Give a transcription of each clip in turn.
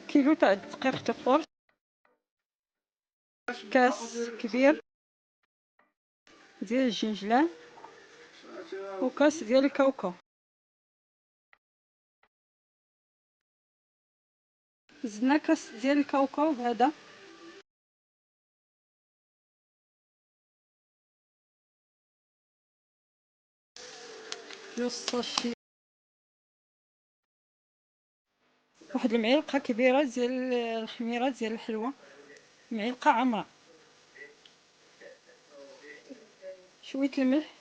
كيلو تاع دقيق تفور، كاس كبير ديال الجنجلان، وكاس ديال الكاوكاو. زدنا كاس ديال الكاوكاو هذا، جوج ساشي، واحد المعلقه كبيره ديال الخميره ديال الحلوى، معلقه عامره، شويه الملح.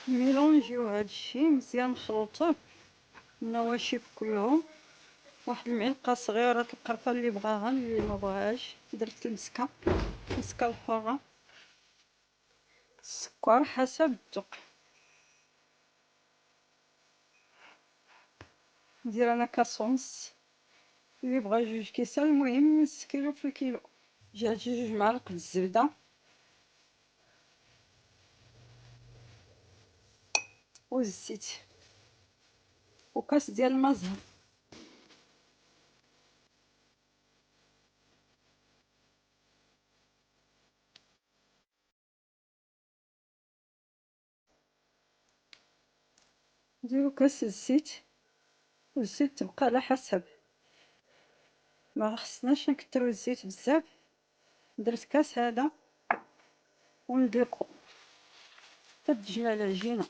ميلونجيو هادشي مزيان، نخلطوه النواشف كلهم. واحد المعلقه صغيره القرفه اللي بغاها، اللي ما بغاهاش درت المسكه، المسكه الحاره، السكر حسب الذوق. ندير انا كاس ونص، اللي بغا جوج كيسان، المهم نص كيلو في الكيلو. جات جوج معالق الزبده والزيت، وكاس ديال الماء زهر. نديرو كاس الزيت، والزيت تبقى على حسب، ما خصناش نكثروا الزيت بزاف. درت كاس هذا وندلقو حتى تجمع العجينه،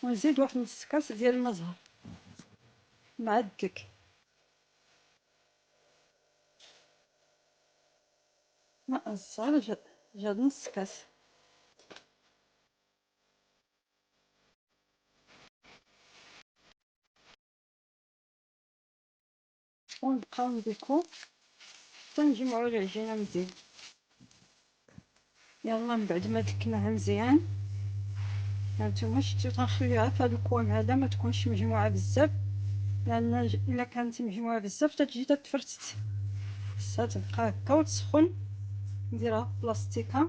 ونزيد واحد نص كاس ديال الماء زهر مع الدلك. ماء الزهر جاد نص كاس. ونبقاو نضيفو حتى نجمعو العجينه مزيان. يلا من بعد ما دلكناها مزيان، هانتوما شفتو، تنخليوها في هذا القوام هذا، ما تكونش مجموعه بزاف، لان الا كانت مجموعه بزاف تتجي تتفرتت. خصها تبقى هكا وتسخن. نديرها في بلاصتيكه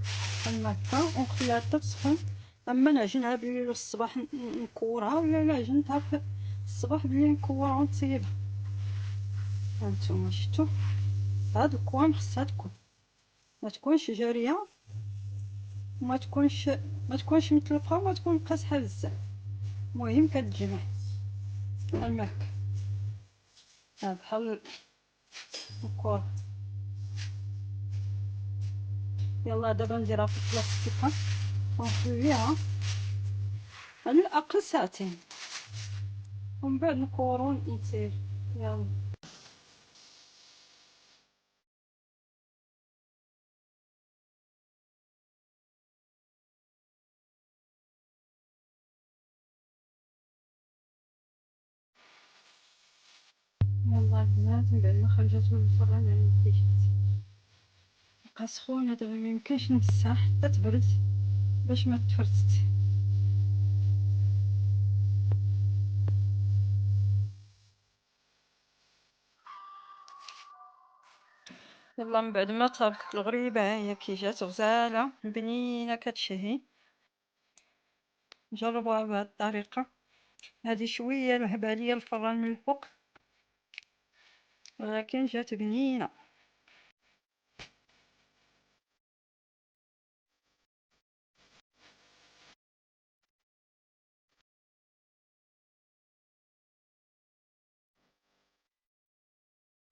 بحال هكا ونخليها حتى تسخن. اما نعجنها بالليل والصباح نكورها، ولا الا عجنتها في الصباح بالليل نكورها ونطيبها. هانتوما شفتو، هاد القوام خصها تكون، ما تكونش جاريه، وما تكونش متلقه، وما تكون قاصحه بزاف. المهم كتجمع بحال هكا، بحال الكره. يلا دابا نديرها في البلاصتيكه ونخليها على الاقل ساعتين، ومن بعد نكورو ونطيب. يلا يلا البنات، من بعد ما خرجت من الفران عندي بقى سخونه دابا، ميمكنش نمسها حتى تبرد باش ما تفرتت. يلا من بعد ما طابت الغريبه، ها هي كي جات غزاله بنينه كتشهي. جربوها بهذه الطريقه. هذه شويه لهبه ليا الفران من الفوق، ولكن جات بنينه.